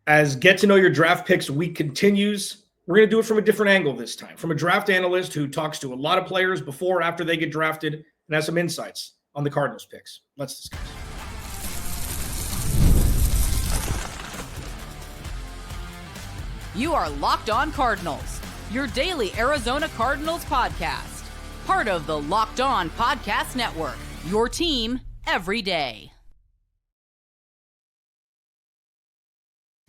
As Get to Know Your Draft Picks week continues, we're going to do it from a different angle this time, from a draft analyst who talks to a lot of players before or after they get drafted and has some insights on the Cardinals picks. Let's discuss. You are Locked On Cardinals, your daily Arizona Cardinals podcast. Part of the Locked On Podcast Network, your team every day.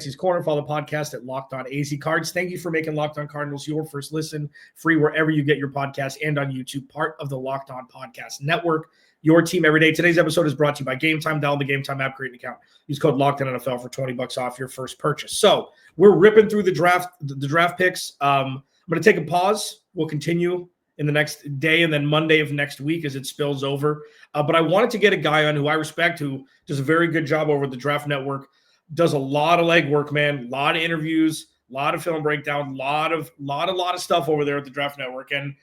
He's Corner. Follow the podcast at Locked On AZ Cards. Thank you for making Locked On Cardinals your first listen, free wherever you get your podcast and on YouTube, part of the Locked On Podcast Network, your team every day. Today's episode is brought to you by Game Time. Download the Game Time app, create an account. Use code LOCKEDONNFL for $20 off your first purchase. So we're ripping through the draft picks. I'm going to take a pause. We'll continue in the next day and then Monday of next week as it spills over. But I wanted to get a guy on who I respect, who does a very good job over at the Draft Network. Does a lot of legwork, man. A lot of interviews, a lot of film breakdown, a lot of stuff over there at the Draft Network. And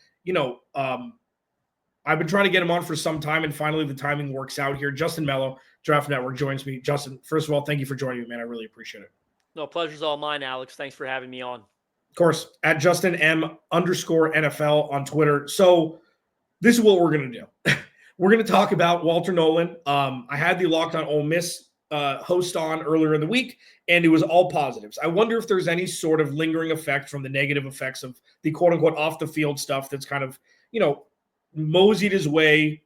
I've been trying to get him on for some time, and finally the timing works out here. Justin Melo, Draft Network, joins me. Justin, first of all, thank you for joining me, man. I really appreciate it. No, pleasure's all mine, Alex. Thanks for having me on. Of course, at JustinM_NFL on Twitter. So this is what we're going to do. We're going to talk about Walter Nolen. I had the Locked On Ole Miss host on earlier in the week, and it was all positives. I wonder if there's any sort of lingering effect from the negative effects of the quote unquote off the field stuff that's kind of, moseyed his way,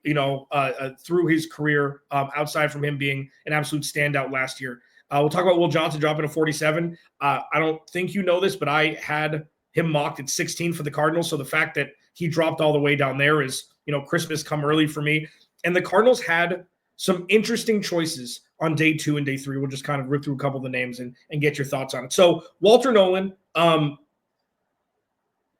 through his career, outside from him being an absolute standout last year. We'll talk about Will Johnson dropping to 47. I don't think you know this, but I had him mocked at 16 for the Cardinals. So the fact that he dropped all the way down there is, Christmas come early for me. And the Cardinals had some interesting choices on day 2 and day 3. We'll just kind of rip through a couple of the names and get your thoughts on it. So Walter Nolen,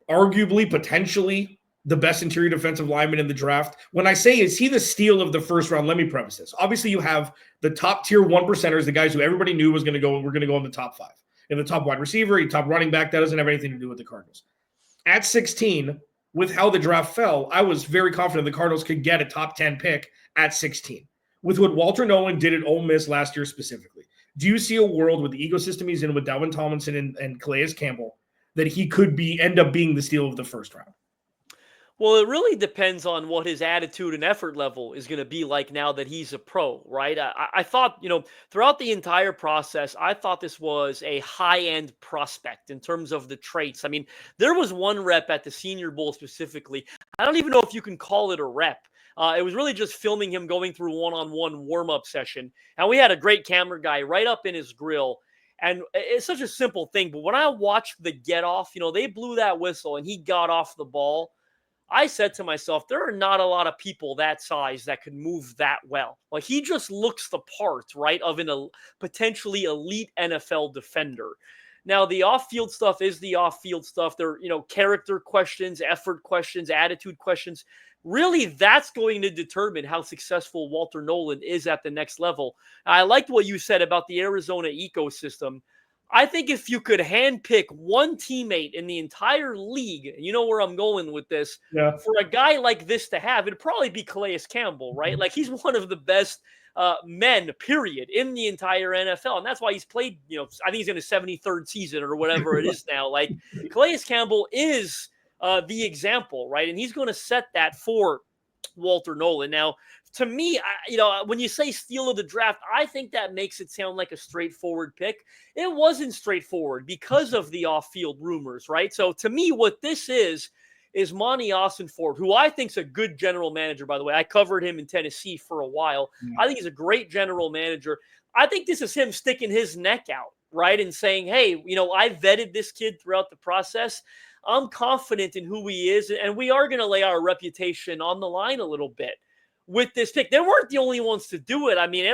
arguably, potentially the best interior defensive lineman in the draft. When I say, is he the steal of the first round? Let me preface this. Obviously, you have the top tier 1%ers, the guys who everybody knew was going to go, we're going to go in the top 5. In the top wide receiver, top running back, that doesn't have anything to do with the Cardinals. At 16, with how the draft fell, I was very confident the Cardinals could get a top 10 pick at 16. With what Walter Nolen did at Ole Miss last year specifically, do you see a world with the ecosystem he's in with Dalvin Tomlinson and Calais Campbell that he could end up being the steal of the first round? Well, it really depends on what his attitude and effort level is going to be like now that he's a pro, right? I thought, throughout the entire process, I thought this was a high-end prospect in terms of the traits. I mean, there was one rep at the Senior Bowl specifically. I don't even know if you can call it a rep. It was really just filming him going through one-on-one warm-up session. And we had a great camera guy right up in his grill. And it's such a simple thing. But when I watched the get-off, they blew that whistle and he got off the ball. I said to myself, there are not a lot of people that size that can move that well. Like, he just looks the part, right, of a potentially elite NFL defender. Now, the off-field stuff is the off-field stuff. There are, character questions, effort questions, attitude questions. Really, that's going to determine how successful Walter Nolen is at the next level. I liked what you said about the Arizona ecosystem. I think if you could handpick one teammate in the entire league, you know where I'm going with this, for a guy like this to have, it'd probably be Calais Campbell, right? Mm-hmm. Like, he's one of the best men, period, in the entire NFL. And that's why he's played, I think he's in his 73rd season or whatever it is now. Like, Calais Campbell is the example, right? And he's going to set that for Walter Nolen. Now, to me, when you say steal of the draft, I think that makes it sound like a straightforward pick. It wasn't straightforward because of the off-field rumors, right? So to me, what this is Monti Ossenfort, who I think is a good general manager, by the way. I covered him in Tennessee for a while. I think he's a great general manager. I think this is him sticking his neck out, right, and saying, hey, I vetted this kid throughout the process. I'm confident in who he is, and we are going to lay our reputation on the line a little bit with this pick. They weren't the only ones to do it. I mean,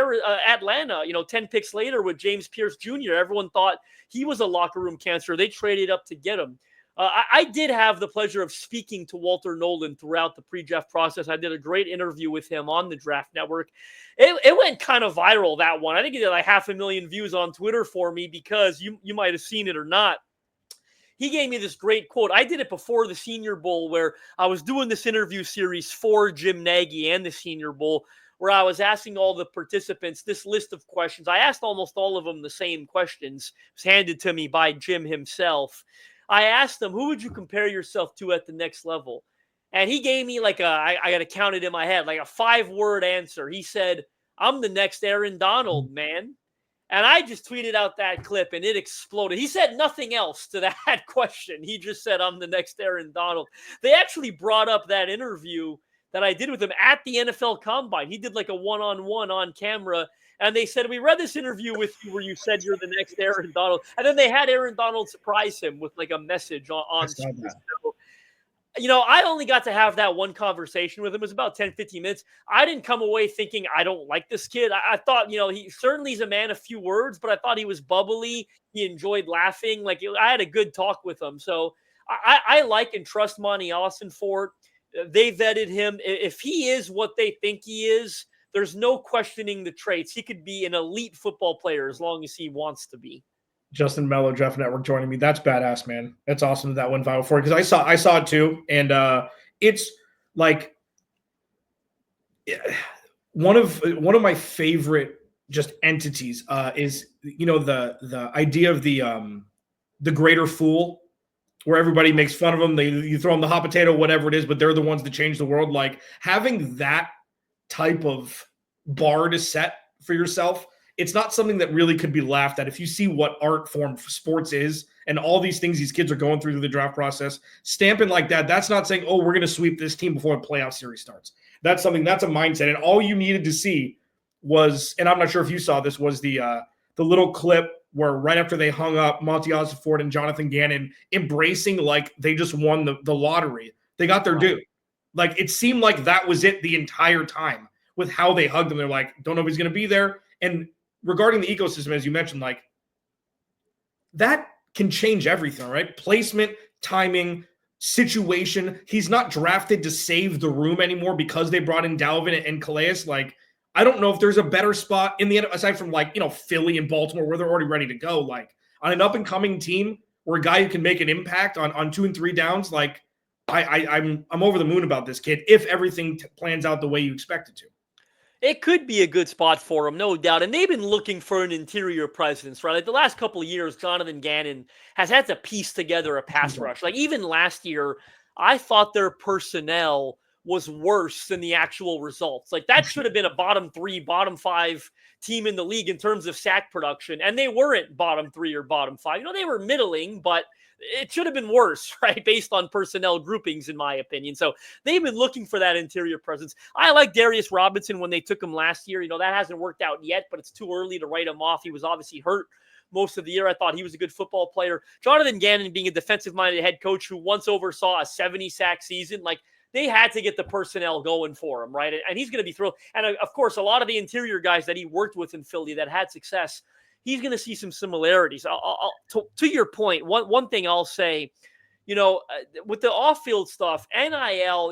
Atlanta, 10 picks later with James Pierce Jr., everyone thought he was a locker room cancer. They traded up to get him. I did have the pleasure of speaking to Walter Nolen throughout the pre-draft process. I did a great interview with him on the Draft Network. It went kind of viral, that one. I think it did like 500,000 views on Twitter for me because you might have seen it or not. He gave me this great quote. I did it before the Senior Bowl where I was doing this interview series for Jim Nagy and the Senior Bowl, where I was asking all the participants this list of questions. I asked almost all of them the same questions. It was handed to me by Jim himself. I asked them, who would you compare yourself to at the next level? And he gave me like I got to count it in my head, like a 5-word answer. He said, I'm the next Aaron Donald, man. And I just tweeted out that clip and it exploded. He said nothing else to that question. He just said, I'm the next Aaron Donald. They actually brought up that interview that I did with him at the NFL Combine. He did like a one-on-one on camera. And they said, we read this interview with you where you said you're the next Aaron Donald. And then they had Aaron Donald surprise him with like a message on screen. So, I only got to have that one conversation with him. It was about 10, 15 minutes. I didn't come away thinking I don't like this kid. I thought, he certainly is a man of few words, but I thought he was bubbly. He enjoyed laughing. I had a good talk with him. So I like and trust Monti Ossenfort. They vetted him. If he is what they think he is, there's no questioning the traits. He could be an elite football player as long as he wants to be. Justin Melo, Draft Network joining me. That's badass, man. That's awesome that went viral for it, because I saw it too, and it's like one of my favorite just entities is the idea of the greater fool, where everybody makes fun of them. You throw them the hot potato, whatever it is, but they're the ones that change the world. Like having that type of bar to set for yourself. It's not something that really could be laughed at. If you see what art form sports is and all these things these kids are going through the draft process, stamping like that, that's not saying, oh, we're going to sweep this team before the playoff series starts. That's a mindset. And all you needed to see was, and I'm not sure if you saw this, was the little clip where right after they hung up, Monti Ossenfort and Jonathan Gannon embracing like they just won the lottery. They got their due. Like it seemed like that was it the entire time with how they hugged them. They're like, don't know if he's going to be there. And regarding the ecosystem, as you mentioned, like that can change everything, right? Placement, timing, situation. He's not drafted to save the room anymore because they brought in Dalvin and Calais. Like, I don't know if there's a better spot in the end, aside from Philly and Baltimore where they're already ready to go. Like on an up and coming team where a guy who can make an impact on 2 and 3 downs, like I'm over the moon about this kid if everything plans out the way you expect it to. It could be a good spot for him, no doubt. And they've been looking for an interior presence, right? Like the last couple of years, Jonathan Gannon has had to piece together a pass rush. Like even last year, I thought their personnel was worse than the actual results. Like that should have been a bottom 3, bottom 5 team in the league in terms of sack production. And they weren't bottom 3 or bottom 5. They were middling, but it should have been worse, right? Based on personnel groupings, in my opinion. So they've been looking for that interior presence. I like Darius Robinson when they took him last year. That hasn't worked out yet, but it's too early to write him off. He was obviously hurt most of the year. I thought he was a good football player. Jonathan Gannon being a defensive-minded head coach who once oversaw a 70-sack season, like they had to get the personnel going for him, right? And he's going to be thrilled. And of course, a lot of the interior guys that he worked with in Philly that had success, he's going to see some similarities. To your point, one thing I'll say, with the off-field stuff, NIL,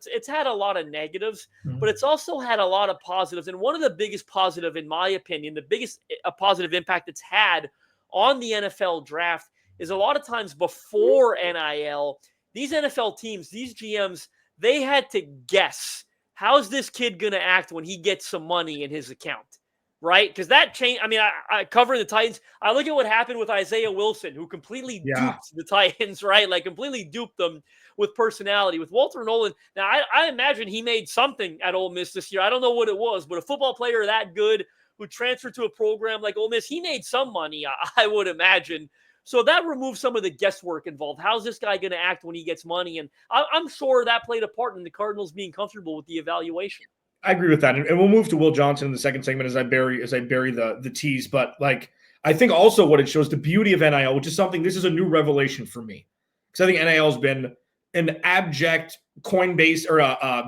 it's had a lot of negatives, but it's also had a lot of positives. And one of the biggest positive, in my opinion, the biggest positive impact it's had on the NFL draft is a lot of times before NIL, these NFL teams, these GMs, they had to guess, how's this kid going to act when he gets some money in his account? Right? Because that changed. I mean, I cover the Titans. I look at what happened with Isaiah Wilson, who completely duped the Titans, right? Like completely duped them with personality. With Walter Nolen, now I imagine he made something at Ole Miss this year. I don't know what it was, but a football player that good who transferred to a program like Ole Miss, he made some money, I would imagine. So that removes some of the guesswork involved. How's this guy going to act when he gets money? And I'm sure that played a part in the Cardinals being comfortable with the evaluation. I agree with that. And we'll move to Will Johnson in the second segment as I bury the tease. But I think also what it shows, the beauty of NIL, which is something, this is a new revelation for me. Because I think NIL has been an abject Coinbase or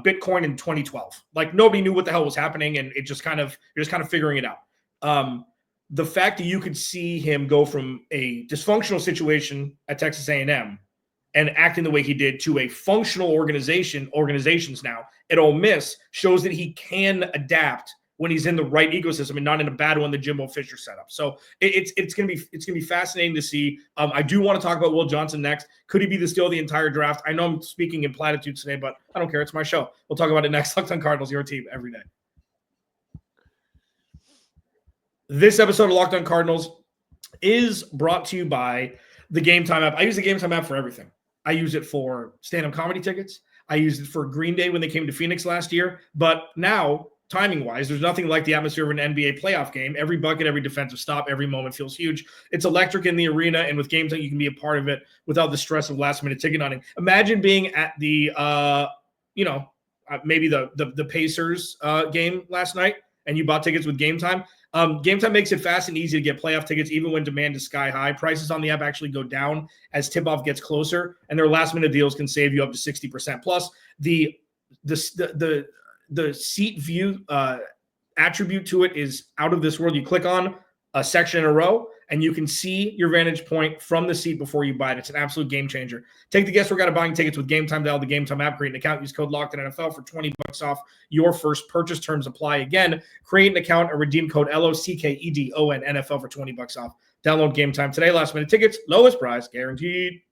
Bitcoin in 2012. Like nobody knew what the hell was happening. And you're just kind of figuring it out. The fact that you could see him go from a dysfunctional situation at Texas A&M and acting the way he did to a functional organizations now at Ole Miss shows that he can adapt when he's in the right ecosystem and not in a bad one that Jimbo Fisher set up. So it's gonna be fascinating to see. I do want to talk about Will Johnson next. Could he be the steal of the entire draft? I know I'm speaking in platitudes today, but I don't care. It's my show. We'll talk about it next. Locked on Cardinals, your team every day. This episode of Locked On Cardinals is brought to you by the Game Time app. I use the Game Time app for everything. I use it for stand-up comedy tickets. I used it for Green Day when they came to Phoenix last year. But now, timing-wise, there's nothing like the atmosphere of an NBA playoff game. Every bucket, every defensive stop, every moment feels huge. It's electric in the arena, and with Game Time, you can be a part of it without the stress of last-minute ticket hunting. Imagine being at the, maybe the Pacers game last night, and you bought tickets with Game Time. Game Time makes it fast and easy to get playoff tickets, even when demand is sky high. Prices on the app actually go down as tip-off gets closer, and their last-minute deals can save you up to 60%. Plus, the seat view attribute to it is out of this world. You click on a section in a row, and you can see your vantage point from the seat before you buy it. It's an absolute game changer. Take the guesswork out of buying tickets with Game Time. Dial the Game Time app, create an account, use code LOCKEDONNFL for $20 off your first purchase. Terms apply. Again, create an account and redeem code LOCKEDON NFL for $20 off. Download Game Time today. Last minute tickets, lowest price guaranteed.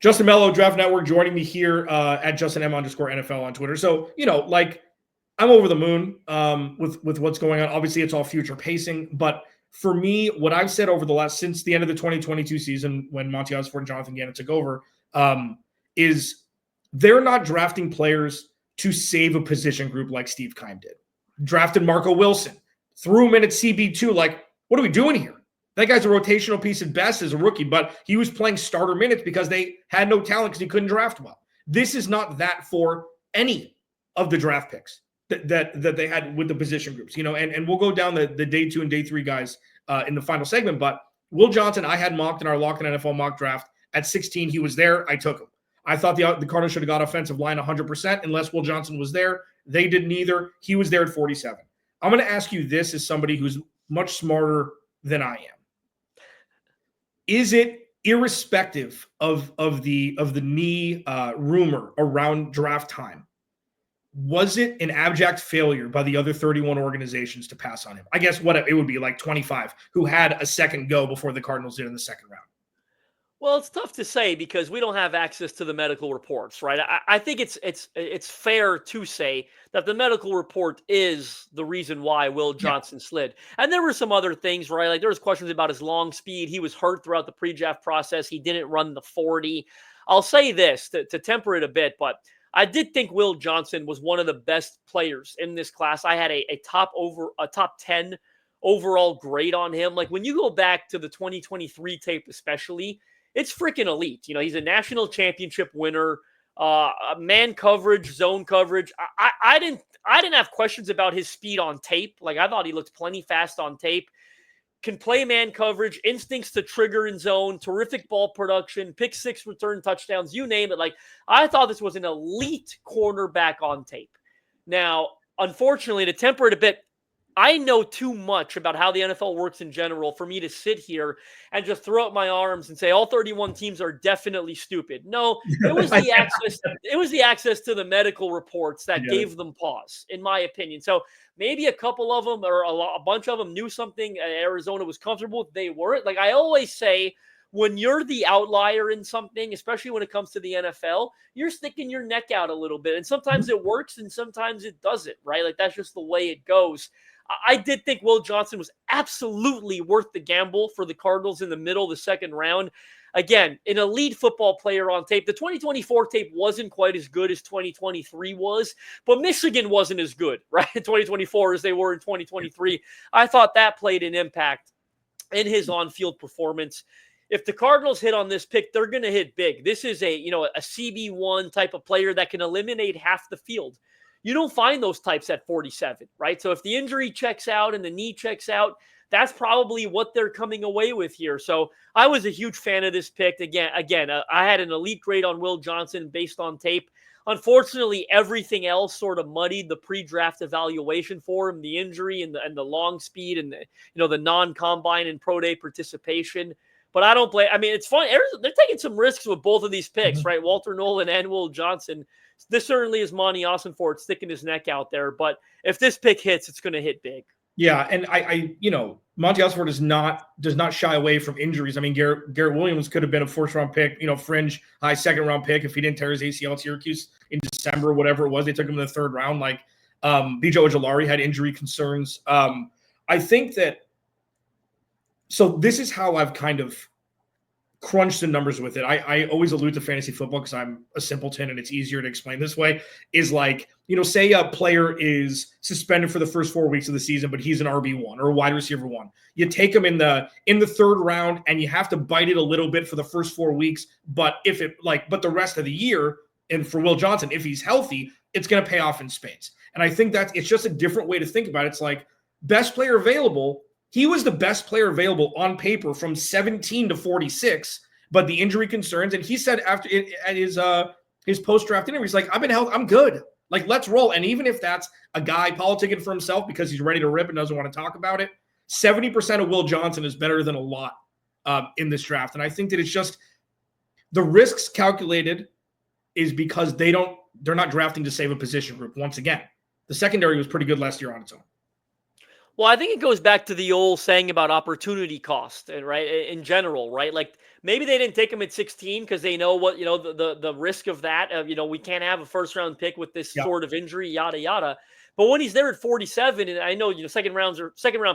Justin Melo, Draft Network, joining me here at JustinM_NFL on Twitter. So, I'm over the moon with what's going on. Obviously, it's all future pacing. But for me, what I've said since the end of the 2022 season when Monti Ossenfort and Jonathan Gannon took over is they're not drafting players to save a position group like Steve Keim did. Drafted Marco Wilson, threw him in at CB2. What are we doing here? That guy's a rotational piece at best as a rookie, but he was playing starter minutes because they had no talent because he couldn't draft well. This is not that for any of the draft picks that they had with the position groups, and we'll go down the day 2 and day 3 guys in the final segment. But Will Johnson, I had mocked in our Locked On NFL mock draft at 16. He was there. I took him. I thought the Cardinals should have got offensive line 100% unless Will Johnson was there. They didn't either. He was there at 47. I'm going to ask you this as somebody who's much smarter than I am. Is it irrespective of the knee rumor around draft time? Was it an abject failure by the other 31 organizations to pass on him? I guess it would be like 25 who had a second go before the Cardinals did in the second round. Well, it's tough to say because we don't have access to the medical reports, right? I think it's fair to say that the medical report is the reason why Will Johnson slid. And there were some other things, right? Like there was questions about his long speed. He was hurt throughout the pre-draft process. He didn't run the 40. I'll say this to temper it a bit, but I did think Will Johnson was one of the best players in this class. I had a top 10 overall grade on him. Like when you go back to the 2023 tape, especially, it's freaking elite. He's a national championship winner, man coverage, zone coverage. I didn't have questions about his speed on tape. Like I thought he looked plenty fast on tape. Can play man coverage, instincts to trigger in zone, terrific ball production, pick 6 return touchdowns, you name it. Like I thought this was an elite cornerback on tape. Now, unfortunately, to temper it a bit, I know too much about how the NFL works in general for me to sit here and just throw up my arms and say all 31 teams are definitely stupid. No, it was the access. It was the access to the medical reports that gave them pause, in my opinion. So maybe a couple of them or a bunch of them knew something Arizona was comfortable with. They weren't. Like I always say, when you're the outlier in something, especially when it comes to the NFL, you're sticking your neck out a little bit. And sometimes it works and sometimes it doesn't, right? Like that's just the way it goes. I did think Will Johnson was absolutely worth the gamble for the Cardinals in the middle of the second round. Again, an elite football player on tape. The 2024 tape wasn't quite as good as 2023 was, but Michigan wasn't as good, right, in 2024 as they were in 2023. I thought that played an impact in his on-field performance. If the Cardinals hit on this pick, they're going to hit big. This is a CB1 type of player that can eliminate half the field. You don't find those types at 47, right? So if the injury checks out and the knee checks out, that's probably what they're coming away with here. So I was a huge fan of this pick. Again, I had an elite grade on Will Johnson based on tape. Unfortunately, everything else sort of muddied the pre-draft evaluation for him, the injury and the long speed and the non-combine and pro day participation. But I don't blame. I mean, it's fun. They're taking some risks with both of these picks, right? Walter Nolen and Will Johnson. This certainly is Monti Ossenfort sticking his neck out there. But if this pick hits, it's going to hit big. Yeah, and I Monti Ossenfort does not shy away from injuries. I mean, Garrett Williams could have been a first-round pick, fringe high second-round pick if he didn't tear his ACL at Syracuse in December, whatever it was. They took him in the third round. BJ Ojulari had injury concerns. I think that, so this is how I've kind of crunch the numbers with it. I always allude to fantasy football because I'm a simpleton and it's easier to explain this way, is like, say a player is suspended for the first 4 weeks of the season, but he's an RB1 or a wide receiver 1. You take him in the third round and you have to bite it a little bit for the first 4 weeks. But but the rest of the year, and for Will Johnson, if he's healthy, it's going to pay off in spades. And I think it's just a different way to think about it. It's like best player available. He was the best player available on paper from 17 to 46, but the injury concerns, and he said after at his post-draft interview, he's like, I've been healthy, I'm good. Like, let's roll. And even if that's a guy politicking for himself because he's ready to rip and doesn't want to talk about it, 70% of Will Johnson is better than a lot in this draft. And I think that it's just the risks calculated is because they're not drafting to save a position group. Once again, the secondary was pretty good last year on its own. Well, I think it goes back to the old saying about opportunity cost, and right in general, right? Like maybe they didn't take him at 16 because they know what the risk of that. We can't have a first round pick with this sort of injury, yada yada. But when he's there at 47, and I know second round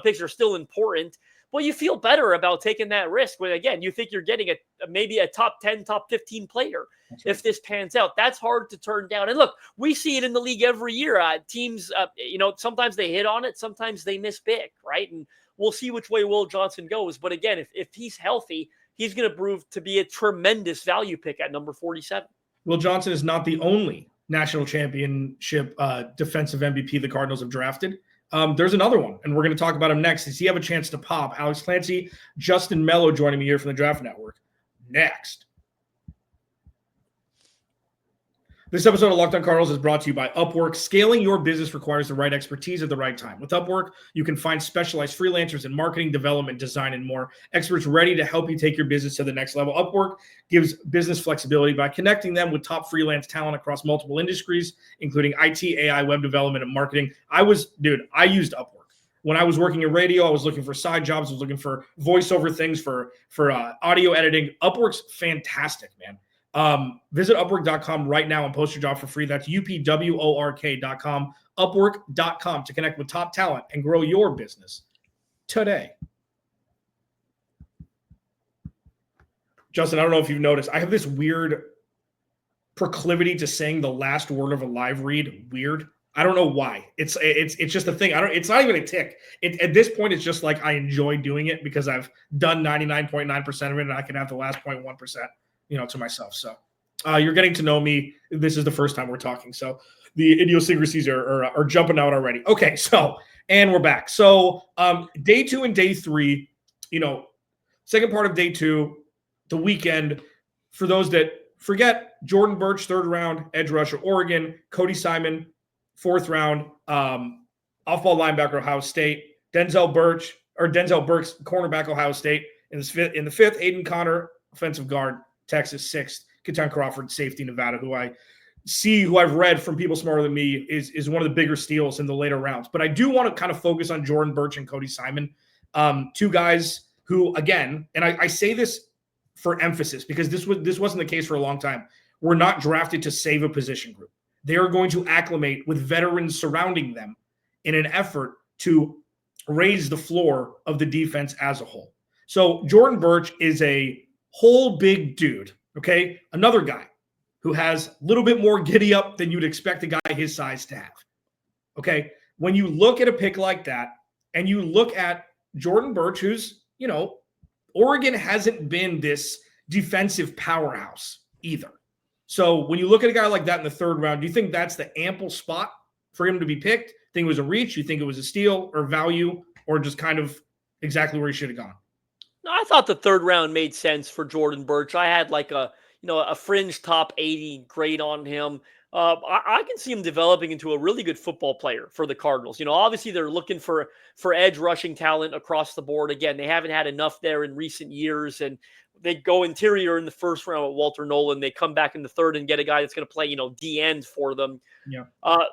picks are still important, well, you feel better about taking that risk when again you think you're getting maybe a top 10, top 15 player. If this pans out, that's hard to turn down. And look, we see it in the league every year. Teams, sometimes they hit on it, sometimes they miss big, right? And we'll see which way Will Johnson goes. But again, if he's healthy, he's going to prove to be a tremendous value pick at number 47. Will Johnson is not the only national championship defensive MVP the Cardinals have drafted. There's another one, and we're going to talk about him next. Does he have a chance to pop? Alex Clancy, Justin Melo joining me here from the Draft Network. Next. This episode of Locked On Cardinals is brought to you by Upwork. Scaling your business requires the right expertise at the right time. With Upwork, you can find specialized freelancers in marketing, development, design, and more. Experts ready to help you take your business to the next level. Upwork gives business flexibility by connecting them with top freelance talent across multiple industries, including IT, AI, web development, and marketing. I used Upwork. When I was working in radio, I was looking for side jobs. I was looking for voiceover things, for audio editing. Upwork's fantastic, man. Visit Upwork.com right now and post your job for free. That's UPWORK.com, Upwork.com to connect with top talent and grow your business today. Justin, I don't know if you've noticed, I have this weird proclivity to saying the last word of a live read weird. I don't know why. It's just a thing. It's not even a tick. At this point, it's just like I enjoy doing it because I've done 99.9% of it and I can have the last 0.1%. To myself. So you're getting to know me. This is the first time we're talking. So the idiosyncrasies are jumping out already. Okay. And we're back. So day 2 and day 3, second part of day 2, the weekend, for those that forget, Jordan Birch, 3rd round, edge rusher, Oregon, Cody Simon, 4th round, off-ball linebacker, Ohio State, Denzel Burks, cornerback, Ohio State, in the 5th, Hayden Connor, offensive guard, Texas, 6th, Keaton Crawford, safety, Nevada, who I've read from people smarter than me is one of the bigger steals in the later rounds. But I do want to kind of focus on Jordan Birch and Cody Simon, 2 guys who, again, and I say this for emphasis because this wasn't the case for a long time, were not drafted to save a position group. They are going to acclimate with veterans surrounding them in an effort to raise the floor of the defense as a whole. So Jordan Birch is a whole big dude, okay? Another guy who has a little bit more giddy up than you'd expect a guy his size to have, okay? When you look at a pick like that and you look at Jordan Birch, who's, Oregon hasn't been this defensive powerhouse either. So when you look at a guy like that in the 3rd round, do you think that's the ample spot for him to be picked? Think it was a reach? You think it was a steal or value or just kind of exactly where he should have gone? No, I thought the 3rd round made sense for Jordan Birch. I had like a fringe top 80 grade on him. I can see him developing into a really good football player for the Cardinals. Obviously they're looking for edge rushing talent across the board. Again, they haven't had enough there in recent years, and they go interior in the 1st round with Walter Nolen. They come back in the 3rd and get a guy that's going to play, D end for them. Yeah.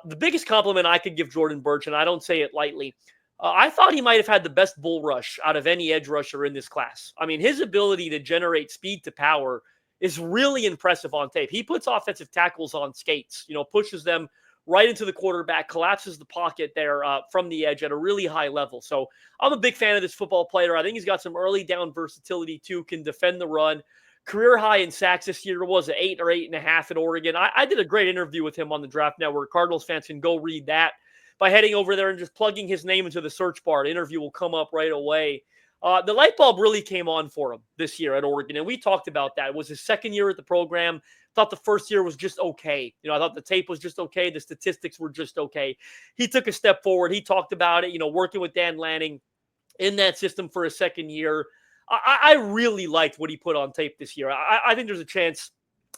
The biggest compliment I could give Jordan Birch, and I don't say it lightly, I thought he might have had the best bull rush out of any edge rusher in this class. I mean, his ability to generate speed to power is really impressive on tape. He puts offensive tackles on skates, pushes them right into the quarterback, collapses the pocket there from the edge at a really high level. So I'm a big fan of this football player. I think he's got some early down versatility too, can defend the run. Career high in sacks this year was 8 or 8.5 at Oregon. I did a great interview with him on the Draft Network. Cardinals fans can go read that by heading over there and just plugging his name into the search bar. The interview will come up right away. The light bulb really came on for him this year at Oregon, and we talked about that. It was his second year at the program. Thought the first year was just okay. I thought the tape was just okay. The statistics were just okay. He took a step forward. He talked about it, working with Dan Lanning in that system for a second year. I really liked what he put on tape this year. I think there's a chance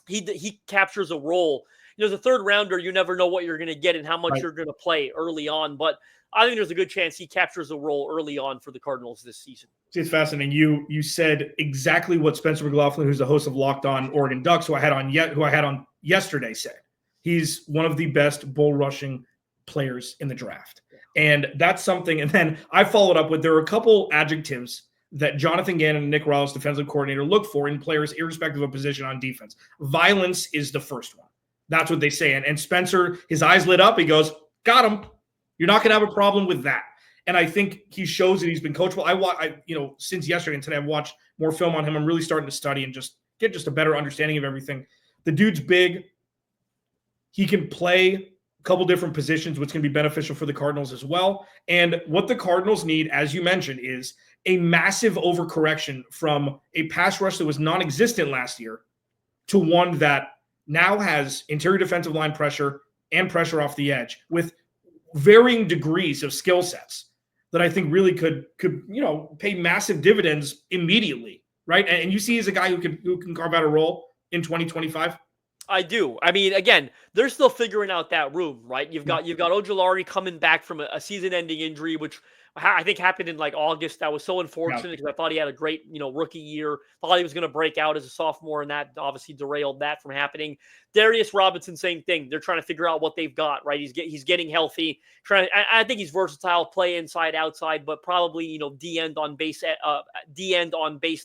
he captures a role. As a third rounder, you never know what you're going to get and how much you're going to play early on. But I think there's a good chance he captures a role early on for the Cardinals this season. It's fascinating. You said exactly what Spencer McLaughlin, who's the host of Locked On Oregon Ducks, who I had on yesterday, said. He's one of the best bull rushing players in the draft. And that's something. And then I followed up with, there are a couple adjectives that Jonathan Gannon and Nick Rawls, defensive coordinator, look for in players irrespective of position on defense. Violence is the first one. That's what they say. And Spencer, his eyes lit up. He goes, got him. You're not going to have a problem with that. And I think he shows that he's been coachable. Since yesterday and today, I've watched more film on him. I'm really starting to study and just get a better understanding of everything. The dude's big. He can play a couple different positions, which can be beneficial for the Cardinals as well. And what the Cardinals need, as you mentioned, is a massive overcorrection from a pass rush that was non-existent last year to one that now has interior defensive line pressure and pressure off the edge with varying degrees of skill sets that I think really could pay massive dividends immediately, right? And you see he's a guy who can carve out a role in 2025. I do. I mean, again, they're still figuring out that room, right? You've got Ojulari coming back from a season-ending injury, which I think happened in like August. That was so unfortunate because I thought he had a great, rookie year. Thought he was going to break out as a sophomore, and that obviously derailed that from happening. Darius Robinson, same thing. They're trying to figure out what they've got, right? He's getting healthy. I think he's versatile, play inside, outside, but probably D end on base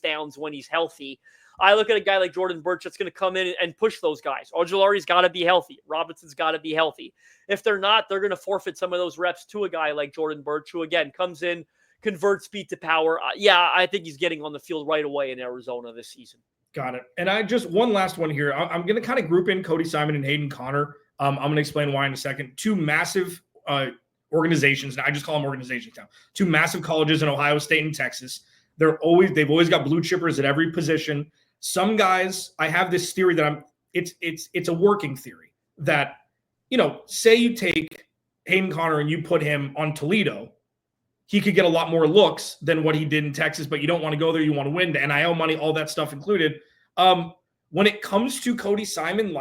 downs when he's healthy. I look at a guy like Jordan Birch that's going to come in and push those guys. Ojulari's got to be healthy. Robinson's got to be healthy. If they're not, they're going to forfeit some of those reps to a guy like Jordan Birch, who, again, comes in, converts speed to power. I think he's getting on the field right away in Arizona this season. Got it. And one last one here. I'm going to kind of group in Cody Simon and Hayden Connor. I'm going to explain why in a second. Two massive organizations, and I just call them organizations now. Two massive colleges in Ohio State and Texas. They've always got blue chippers at every position. Some guys, I have this theory that it's a working theory that, say you take Hayden Connor and you put him on Toledo, he could get a lot more looks than what he did in Texas, but you don't want to go there. You want to win, the NIL money, all that stuff included. When it comes to Cody Simon,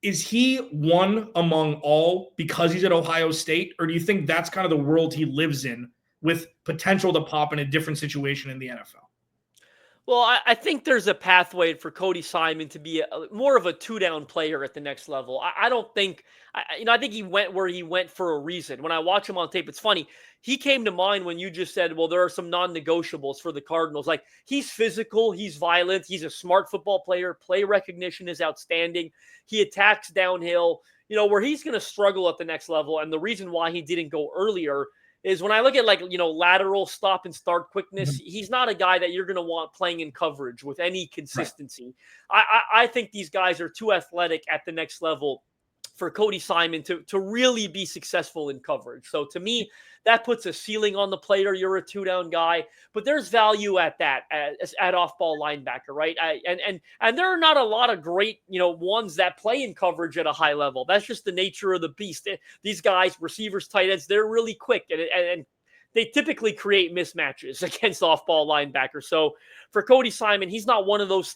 is he one among all because he's at Ohio State, or do you think that's kind of the world he lives in with potential to pop in a different situation in the NFL? Well, I think there's a pathway for Cody Simon to be more of a two-down player at the next level. I don't think, I think he went where he went for a reason. When I watch him on tape, it's funny. He came to mind when you just said, well, there are some non-negotiables for the Cardinals. Like, he's physical, he's violent, he's a smart football player. Play recognition is outstanding. He attacks downhill. Where he's going to struggle at the next level, and the reason why he didn't go earlier is when I look at lateral stop and start quickness, he's not a guy that you're going to want playing in coverage with any consistency. Right. I think these guys are too athletic at the next level for Cody Simon to really be successful in coverage. So to me, that puts a ceiling on the player. You're a two-down guy, but there's value at that at off-ball linebacker, right? And there are not a lot of great, ones that play in coverage at a high level. That's just the nature of the beast. These guys, receivers, tight ends, they're really quick and they typically create mismatches against off-ball linebackers. So for Cody Simon, he's not one of those,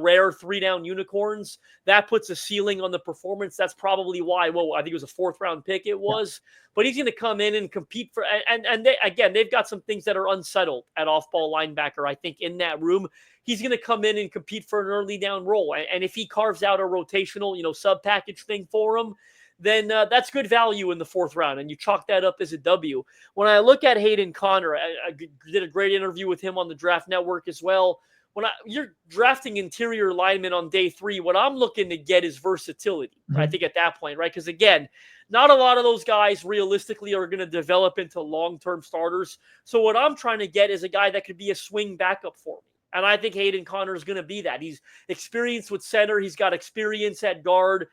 rare three-down unicorns. That puts a ceiling on the performance. That's probably why, I think it was a fourth-round pick it was. Yeah. But he's going to come in and compete for – and they've got some things that are unsettled at off-ball linebacker, I think, in that room. He's going to come in and compete for an early down role. And if he carves out a rotational, sub-package thing for him, then that's good value in the fourth round, and you chalk that up as a W. When I look at Hayden Connor, I did a great interview with him on the Draft Network as well. you're drafting interior linemen on day 3, what I'm looking to get is versatility. I think at that point, right? Because again, not a lot of those guys realistically are going to develop into long-term starters. So what I'm trying to get is a guy that could be a swing backup for me. And I think Hayden Conner is going to be that. He's experienced with center. He's got experience at guard.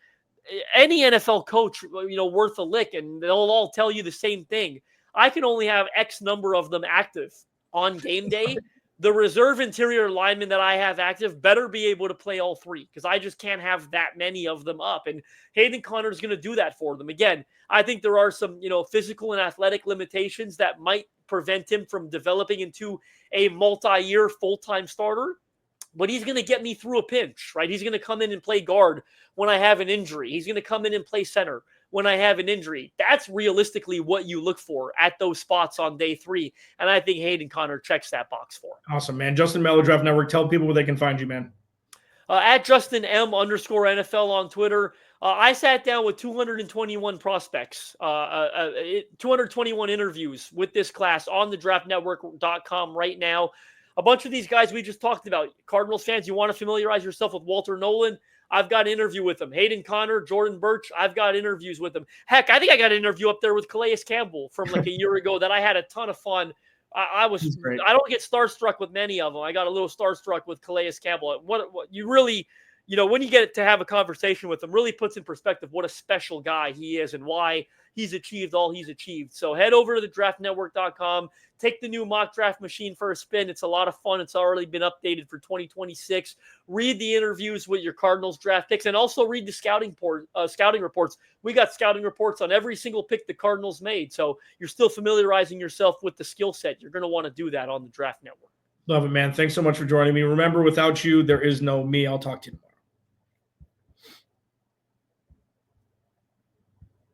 Any NFL coach, worth a lick, and they'll all tell you the same thing. I can only have X number of them active on game day. The reserve interior linemen that I have active better be able to play all 3, because I just can't have that many of them up. And Hayden Conner is going to do that for them. Again, I think there are some, physical and athletic limitations that might prevent him from developing into a multi-year full-time starter. But he's going to get me through a pinch, right? He's going to come in and play guard when I have an injury. He's going to come in and play center when I have an injury. That's realistically what you look for at those spots on day 3. And I think Hayden Conner checks that box for him. Awesome, man. Justin Melo, Draft Network. Tell people where they can find you, man. At JustinM_NFL on Twitter. I sat down with 221 prospects, 221 interviews with this class on the draftnetwork.com right now. A bunch of these guys we just talked about. Cardinals fans, you want to familiarize yourself with Walter Nolen? I've got an interview with him. Hayden Conner, Jordan Birch, I've got interviews with them. Heck, I think I got an interview up there with Calais Campbell from like a year ago that I had a ton of fun. I don't get starstruck with many of them. I got a little starstruck with Calais Campbell. What you really, when you get to have a conversation with him, really puts in perspective what a special guy he is and why he's achieved all he's achieved. So head over to the draftnetwork.com. Take the new mock draft machine for a spin. It's a lot of fun. It's already been updated for 2026. Read the interviews with your Cardinals draft picks, and also read the scouting reports. We got scouting reports on every single pick the Cardinals made. So you're still familiarizing yourself with the skill set. You're going to want to do that on the Draft Network. Love it, man. Thanks so much for joining me. Remember, without you, there is no me. I'll talk to you tomorrow.